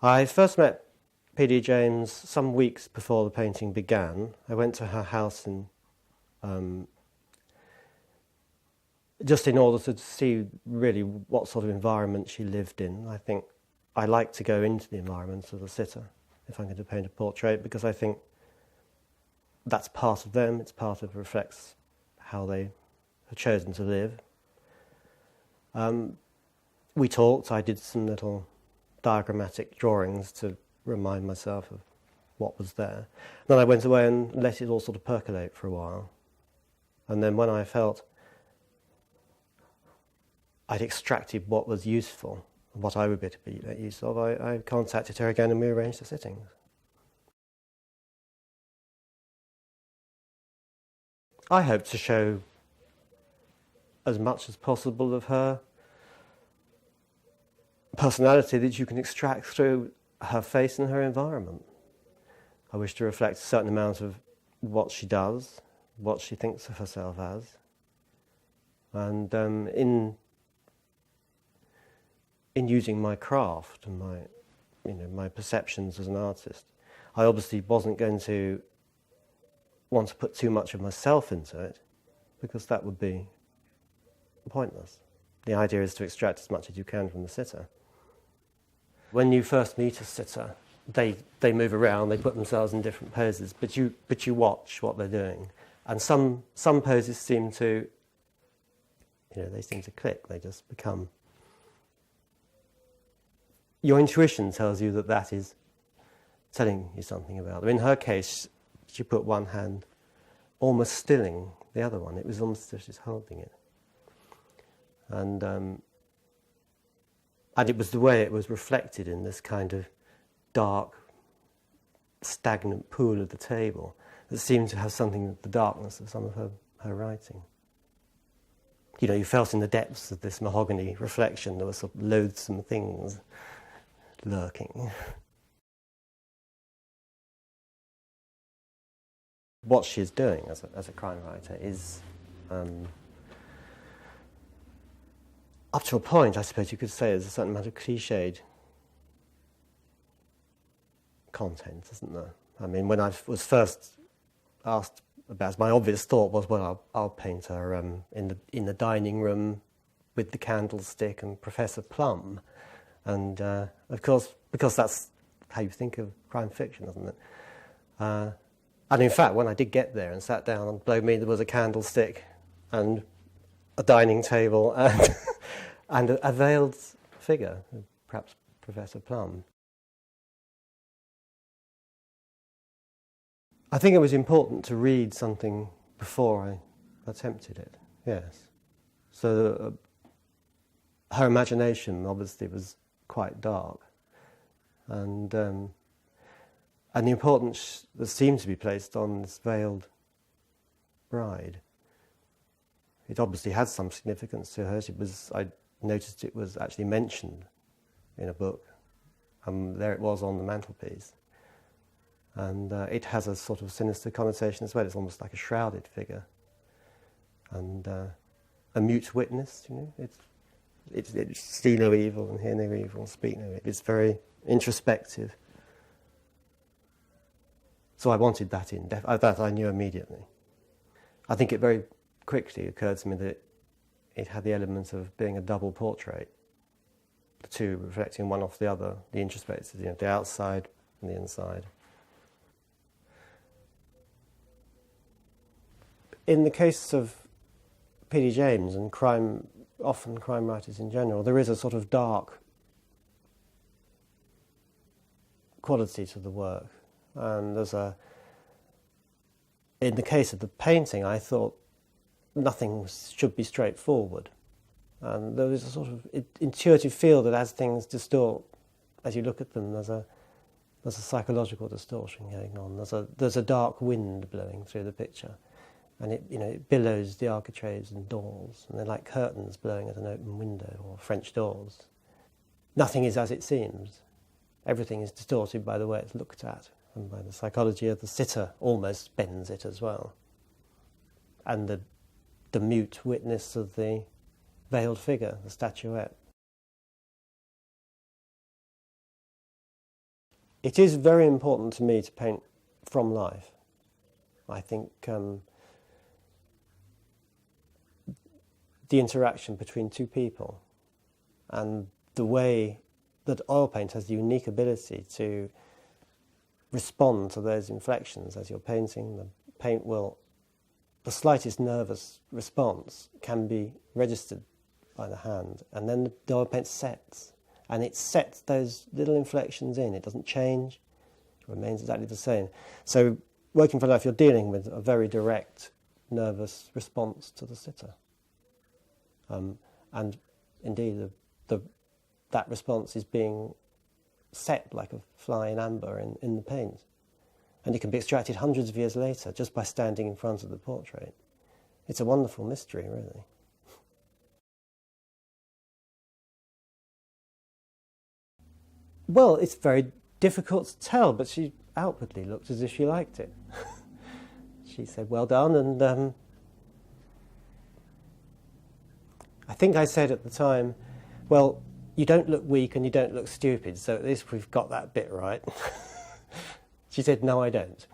I first met P.D. James some weeks before the painting began. I went to her house just in order to see really what sort of environment she lived in. I think I like to go into the environment of the sitter if I'm going to paint a portrait, because I think that's part of them, it's part of reflects how they have chosen to live. We talked, I did some little diagrammatic drawings to remind myself of what was there. Then I went away and let it all sort of percolate for a while. And then when I felt I'd extracted what was useful, what I would be to be use of, I contacted her again and we arranged the sittings. I hope to show as much as possible of her personality that you can extract through her face and her environment. I wish to reflect a certain amount of what she does, what she thinks of herself as, and in using my craft and my perceptions as an artist, I obviously wasn't going to want to put too much of myself into it, because that would be pointless. The idea is to extract as much as you can from the sitter. When you first meet a sitter, they move around, they put themselves in different poses, but you watch what they're doing, and some poses seem to, they seem to click. They just become. Your intuition tells you that is telling you something about them. In her case, she put one hand almost stilling the other one. It was almost as if she's holding it. And it was the way it was reflected in this kind of dark, stagnant pool of the table that seemed to have something of the darkness of some of her writing. You felt in the depths of this mahogany reflection there were sort of loathsome things lurking. What she's doing as a crime writer is, up to a point, I suppose you could say, there's a certain amount of cliched content, isn't there? I mean, when I was first asked about it, my obvious thought was, well, I'll paint her in the dining room with the candlestick and Professor Plum. And, of course, because that's how you think of crime fiction, isn't it? And in fact, when I did get there and sat down, and below me there was a candlestick and a dining table and, and a veiled figure, perhaps Professor Plum. I think it was important to read something before I attempted it, yes. So her imagination obviously was quite dark, and the importance that seemed to be placed on this veiled bride. It obviously had some significance to her. I noticed it was actually mentioned in a book, and there it was on the mantelpiece. And it has a sort of sinister connotation as well. It's almost like a shrouded figure, and a mute witness. It's see no evil and hear no evil and speak no evil. It's very introspective. So I wanted that in. That I knew immediately. I think it very quickly occurred to me that it had the element of being a double portrait, the two reflecting one off the other, the introspective, the outside and the inside. In the case of P.D. James and often crime writers in general, there is a sort of dark quality to the work. And in the case of the painting, I thought nothing should be straightforward. And there was a sort of intuitive feel that as things distort, as you look at them, there's a psychological distortion going on. There's a dark wind blowing through the picture, and it billows the architraves and doors, and they're like curtains blowing at an open window or French doors. Nothing is as it seems. Everything is distorted by the way it's looked at, and by the psychology of the sitter almost bends it as well. And the mute witness of the veiled figure, the statuette. it is very important to me to paint from life. I think the interaction between two people and the way that oil paint has the unique ability to respond to those inflections as you're painting. The paint will, the slightest nervous response can be registered by the hand, and then the oil paint sets, and it sets those little inflections in. It doesn't change, it remains exactly the same. So working for life, you're dealing with a very direct nervous response to the sitter. And indeed, that response is being set like a fly in amber in the paint. And it can be extracted hundreds of years later just by standing in front of the portrait. It's a wonderful mystery, really. Well, it's very difficult to tell, but she outwardly looked as if she liked it. She said, "Well done," and I think I said at the time, "Well, you don't look weak and you don't look stupid, so at least we've got that bit right." She said, "No, I don't."